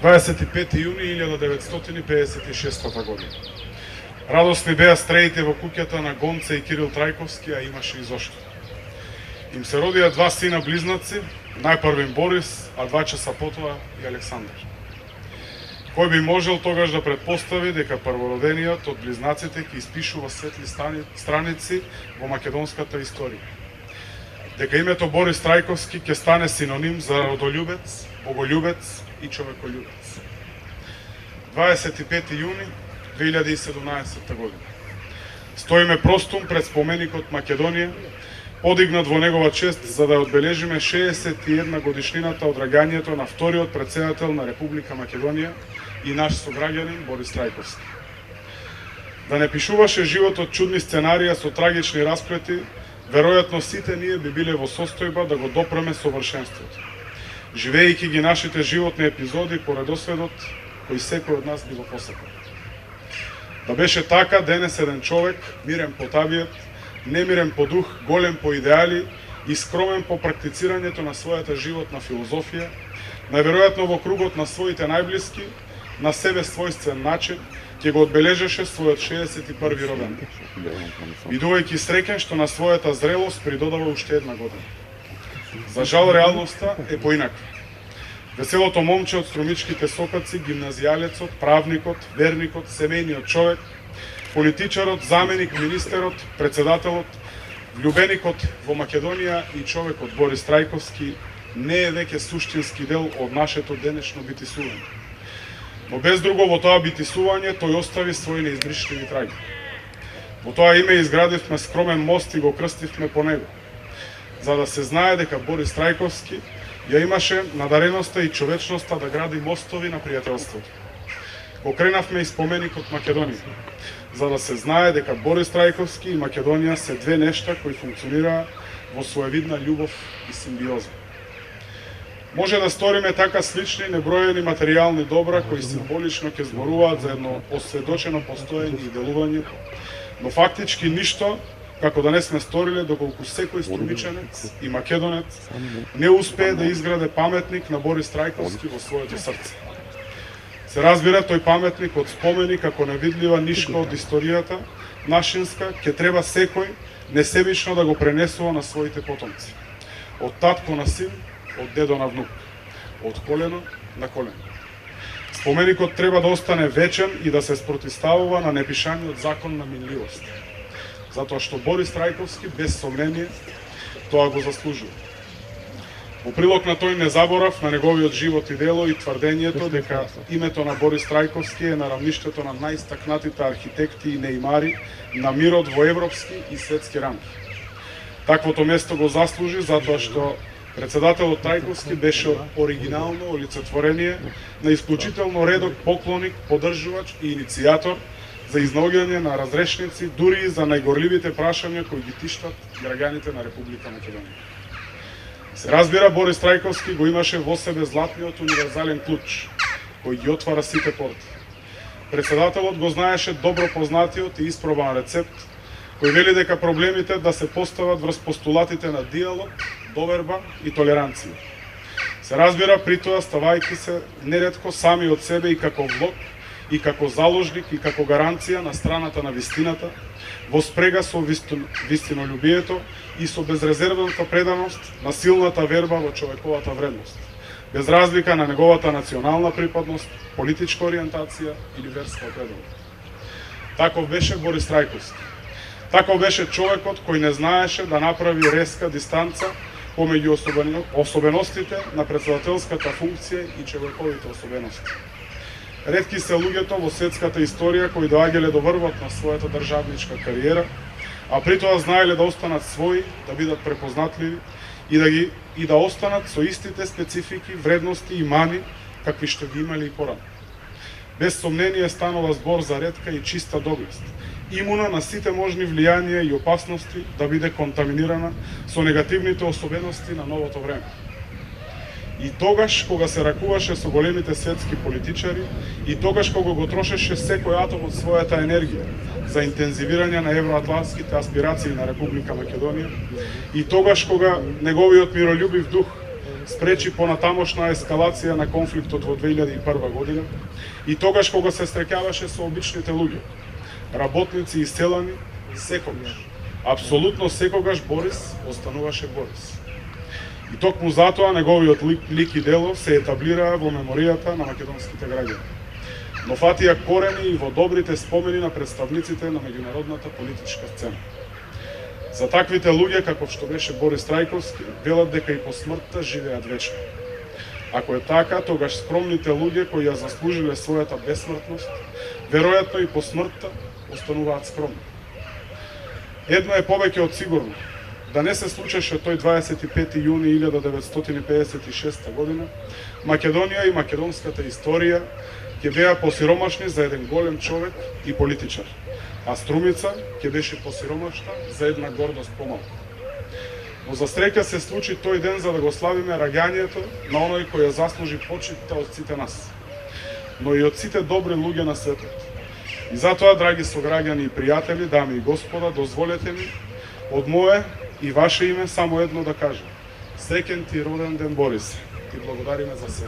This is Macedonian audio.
25 јуни 1956 година. Радосни беа стреите во куќата на Гонце и Кирил Трајковски, а имаше и зошто. Им се родија два сина близнаци, најпрвен Борис, а 2 часа потоа и Александар. Кој би можел тогаш да предпостави дека првородениот од близнаците ќе испишува светли страници во македонската историја? Дека името Борис Трајковски ќе стане синоним за родолюбец, боголюбец и човеколюбец. 25 јуни 2017 година. Стоиме простум пред споменикот Македонија, подигнат во негова чест за да одбележиме 61 годишнината од раѓањето на вториот претседател на Република Македонија и наш сограѓанин Борис Трајковски. Да не пишуваше животот чудни сценарија со трагични расплети, веројатно сите ние би биле во состојба да го допреме совршенството, живеејќи ги нашите животни епизоди по редоследот кој секој од нас би го посакал. Да беше така, денес еден човек, мирен по табијат, немирен по дух, голем по идеали и скромен по практицирањето на својата животна филозофија, најверојатно во кругот на своите најблиски, на себе својствен начин, ќе го одбележеше својот 61 роден. Бидувајќи среќен што на својата зрелост придодава уште една година. За жал, реалноста е поинаква. Веселото момче од струмичките сокаци, гимназијалецот, правникот, верникот, семејниот човек, политичарот, заменик, министерот, председателот, влюбеникот во Македонија и човекот Борис Трајковски не е веќе суштински дел од нашето денешно битисување. Но без друго во тоа битисување тој остави своји неизбришливи траги. Во тоа име изградивме скромен мост и го крстивме по него, за да се знае дека Борис Трајковски ја имаше надареноста и човечноста да гради мостови на пријателството. Го кренавме и споменикот Македонија, за да се знае дека Борис Трајковски и Македонија се две нешта кои функционираа во своевидна љубов и симбиоза. Може да сториме така слични неброени материјални добра кои символично ќе зборуваат за едно осведочено постоење и делување, но фактички ништо како да не сме сториле доколку секој струмичанец и македонец не успее да изграде паметник на Борис Трајковски во своето срце. Се разбира, тој паметник од спомени како невидлива нишка од историјата нашинска ќе треба секој несебично да го пренесува на своите потомци. Од татко на син, од дедо на внук, од колено на колено. Споменикот треба да остане вечен и да се спротиставува на непишаниот закон на минливост. Затоа што Борис Трајковски, без сомнение, тоа го заслужува. Во прилог на тој незаборав на неговиот живот и дело и тврдењето дека името на Борис Трајковски е на равништето на најстакнатите архитекти и неимари на мирот во европски и светски рамки. Таквото место го заслужи затоа што председателот Трајковски беше оригинално олицетворение на исклучително редок поклоник, поддржувач и иницијатор за изнаоѓање на разрешници дури и за најгорливите прашања кои ги тиштат граѓаните на Република Македонија. Се разбира, Борис Трајковски го имаше во себе златниот универзален клуч, кој ги отвара сите порти. Председателот го знаеше добро познатиот и испробан рецепт, кој вели дека проблемите да се постават врз постулатите на диалог, доверба и толеранција. Се разбира, при тоа ставајќи се неретко сами од себе и како влог, и како заложник, и како гаранција на страната на вистината, во спрега со вистинолюбието и со безрезервната преданост на силната верба во човековата вредност, без разлика на неговата национална припадност, политичка ориентација или верска определеност. Таков беше Борис Трајковски. Таков беше човекот кој не знаеше да направи резка дистанца помеѓу особеностите на председателската функција и човековите особености. Ретки се луѓето во светската историја кои доаѓале до врвот на својата државничка кариера, а при тоа знаеле да останат своји, да бидат препознатливи и да останат со истите специфики, вредности и мани какви што ги имале и порано. Без сомнение станува збор за ретка и чиста доблест, имуна на сите можни влијанија и опасности да биде контаминирана со негативните особености на новото време. И тогаш кога се ракуваше со големите светски политичари, и тогаш кога го трошеше секој атом од својата енергија за интензивирање на евроатлантските аспирации на Република Македонија, и тогаш кога неговиот миролюбив дух спречи понатамошна ескалација на конфликтот во 2001 година и тогаш кога се стрекаваше со обичните луѓе, работници и селани, секогаш, апсолутно секогаш Борис остануваше Борис. И токму затоа неговиот лик и дело се етаблираа во меморијата на македонските граѓани, но фатија корени и во добрите спомени на представниците на меѓународната политичка сцена. За таквите луѓе, како што беше Борис Трајковски, велат дека и по смртта живеат вечно. Ако е така, тогаш скромните луѓе кои ја заслужиле својата бесмртност, веројатно и по смртта остануваат скромни. Едно е повеќе од сигурно, да не се случеше тој 25. јуни 1956 година, Македонија и македонската историја ќе беа посиромашни за еден голем човек и политичар, а Струмица ќе беше посиромашна за една гордост помалку. Но за среќа се случи тој ден за да го славиме раѓањето на оној кој ја заслужи почитта од сите нас, но и од сите добри луѓе на светот. И затоа, драги сограѓани и пријатели, дами и господа, дозволете ми од мое и ваше име само едно да кажам. Среќен ти роден ден, Борисе, и благодариме за се.